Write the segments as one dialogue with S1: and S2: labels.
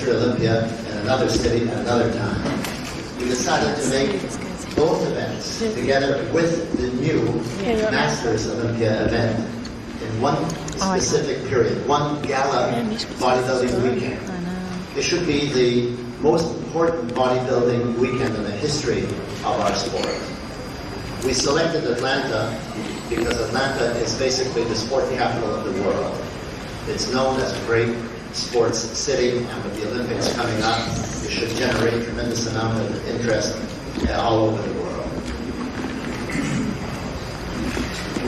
S1: Olympia in another city at another time. We decided to make both events together with the new Masters Olympia event in one specific period, one gala bodybuilding weekend. It should be the most important bodybuilding weekend in the history of our sport. We selected Atlanta because Atlanta is basically the sport capital of the world. It's known as a great sports city, and with the Olympics coming up, it should generate a tremendous amount of interest all over the world.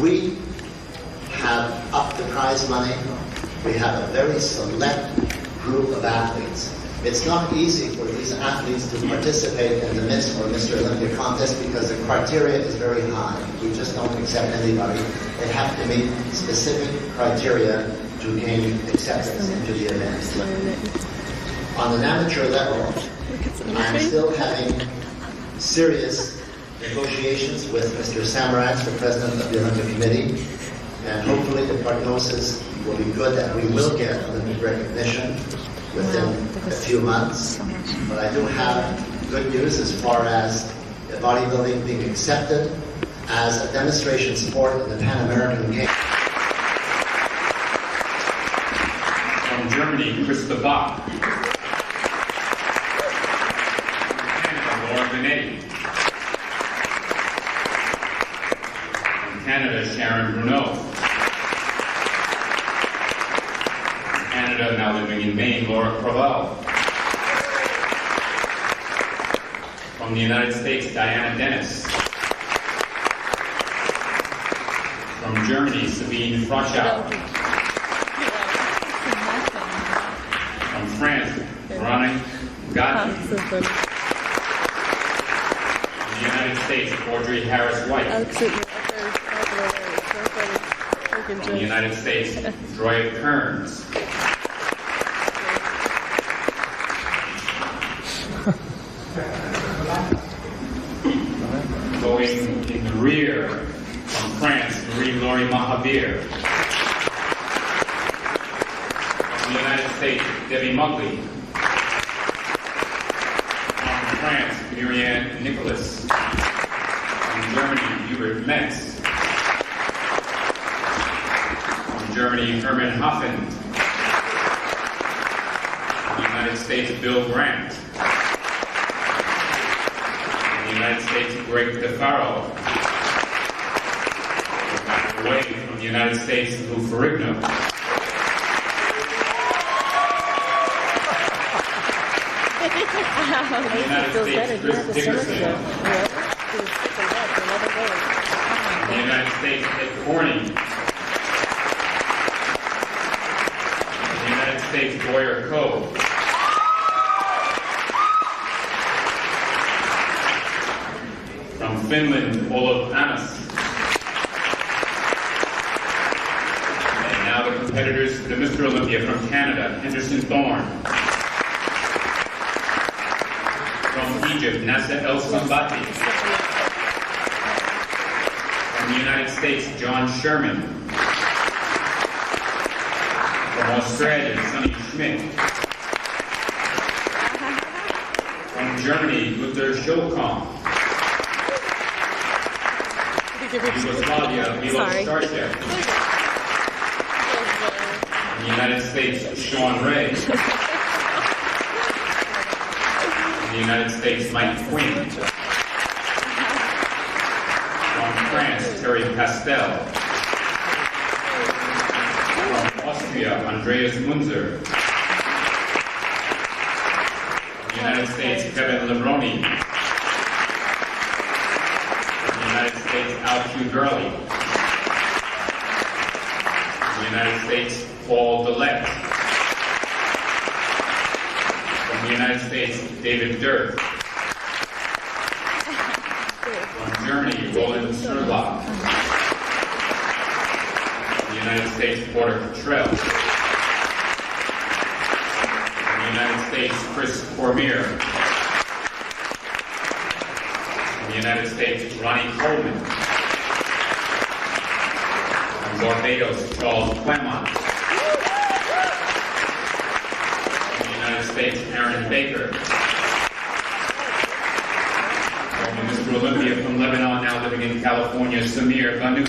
S1: We have upped the prize money. We have a very select group of athletes. It's not easy for these athletes to participate in the Miss or Mr. Olympia contest because the criteria is very high. We just don't accept anybody. They have to meet specific criteria to gain acceptance into the event. On an amateur level, I'm still having serious negotiations with Mr. Samaranch, the president of the Olympic Committee, and hopefully the prognosis will be good that we will get Olympic recognition within a few months. But I do have good news as far as bodybuilding being accepted as a demonstration sport in the Pan American Games.
S2: From Germany, Krista Bach. From Canada, Laura Benetti. From Canada, Sharon Bruneau. From Canada, now living in Maine, Laura Crowell. From the United States, Diana Dennis. From Germany, Sabine Froschau. From France, Veronique Gatti. From the United States, Audrey Harris-White. From the United States, Joy Kearns. Going in the rear, from France, Marie-Laure Mahavir. From the United States, Debbie Mugley. From France, Miriam Nicholas. From Germany, Hubert Metz. From Germany, Hermann Hoffen. From the United United States, Bill Grant. From the United States, Greg DeFaro. Away from the United States, Lou Ferrigno. From the United States, Chris Dickerson. From the United States, Ed Corning. From the United States, Boyer Coe. From Finland, Olof Annas. And now the competitors for the Mr. Olympia from Canada, Henderson Thorne. From Egypt, Nasa El Sambati. From the United States, John Sherman. From Australia, Sonny Schmidt. From Germany, Luther Schulkamp. Yugoslavia, Milo Starchev. From the United States, Sean Ray. From the United States, Mike Quinn. From France, Terry Pastel. From Austria, Andreas Munzer. From the United States, Kevin Lebroni. United States, Al Gurley. From the United States, Paul Dillette. From the United States, David Dirk. From Germany, Roland Sturlock. From the United States, Porter Cottrell. From the United States, Chris Cormier. From the United States, Ronnie Coleman. From Barbados, Charles Clement. From the United States, Aaron Baker. From Mr. Olympia from Lebanon, now living in California, Samir Banu.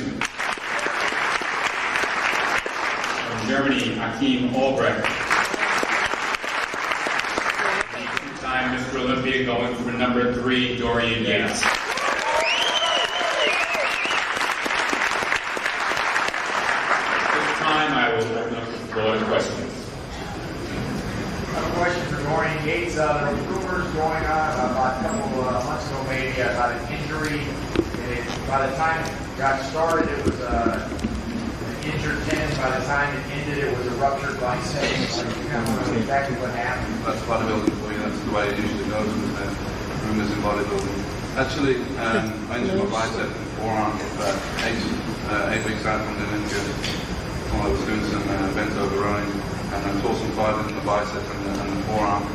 S2: From Germany, Hakeem Albrecht. Two-time Mr. Olympia going for number 3, Dorian Yates. I will open up the floor to questions.
S3: I have a question for Dorian Yates. There were rumors going on about a couple of months ago maybe about an injury. By the time it got started, it was an injured tendon. By the time it ended, it was a ruptured bicep. I don't know exactly what happened.
S4: That's bodybuilding for you. That's the way it usually goes with the rumors in bodybuilding. Actually, I injured my bicep and forearm about 8 weeks out from the Olympia. I was doing some bent over rowing, and I tore some fibre in the bicep and the forearm,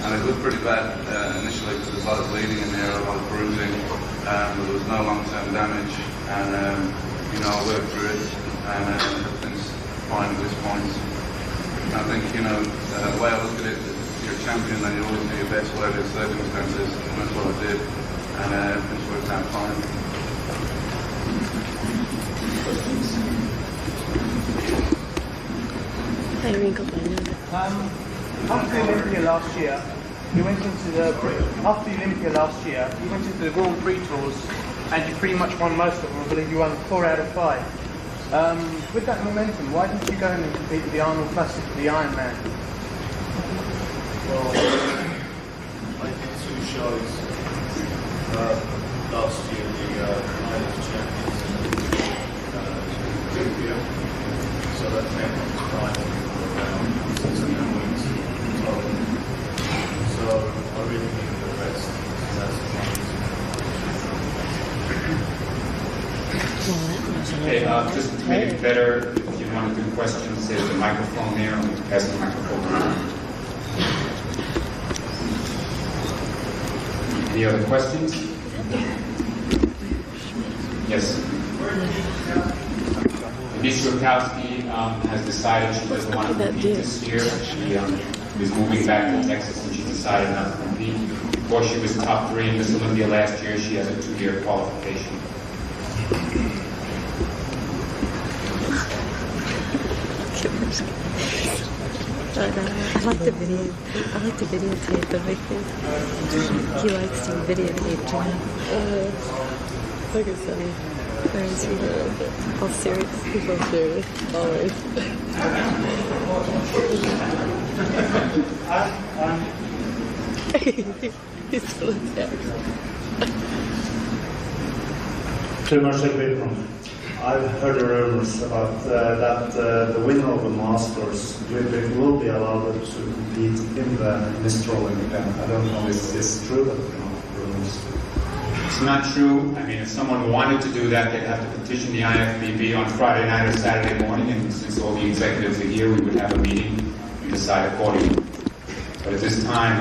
S4: and it looked pretty bad initially because there was a lot of bleeding in there, a lot of bruising, but there was no long-term damage, and I worked through it, and everything's fine at this point. And I think the way I look at it, you're a champion, and you always do your best whatever the circumstances, and that's what I did, and everything's worked out fine.
S5: After the Olympia last year, you went into the Grand Prix tours, and you pretty much won most of them. I believe you won 4 out of 5. With that momentum, why didn't you go and compete with the Arnold Classic, the Ironman?
S6: Well, I did 2 shows last year, the Night of Champions in Olympia. So that meant I was fighting for around 16 weeks total. So I really needed the rest. That's
S2: Okay, just to make it better, if you want to do questions, there's a microphone there, and we'll pass the microphone around. Any other questions? Yes. Denise Rukowski has decided she doesn't want to compete this year. She is moving back to Texas, and she decided not to compete. Before she was top 3 in Miss Olympia last year, she has a 2-year qualification.
S7: I like the video. I like to videotape everything. He likes to videotape too. Look at Sunny. Where is he? All serious. He's all serious. Always. He's full of text.
S8: Too much equipment. I've heard the rumors about that the winner of the Masters will be allowed to compete in the Mistral event. I don't know if it's true, but rumors.
S2: It's not true. I mean, if someone wanted to do that, they'd have to petition the IFBB on Friday night or Saturday morning, and since all the executives are here, we would have a meeting and decide accordingly. But at this time,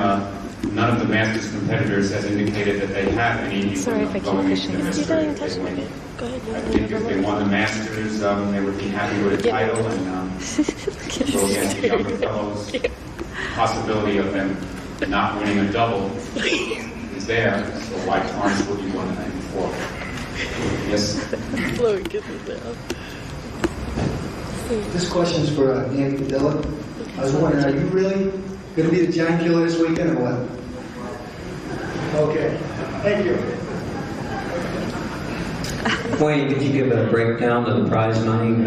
S2: none of the Masters competitors has indicated that they have any
S7: Sorry if I keep
S2: going into
S7: pushing
S2: the
S7: this.
S2: Masters.
S7: You don't touch me. Go ahead.
S2: I think if they won the Masters, they would be happy with a title, and go against the younger fellows. Possibility of them not winning a double is there, so why tarnish what you won the night before? Yes?
S7: Chloe, get this down.
S9: This question is for Andy Padilla. I was wondering, are you really going to be the giant killer this weekend or what? Okay. Thank you.
S10: Wayne, could you give a breakdown of the prize money?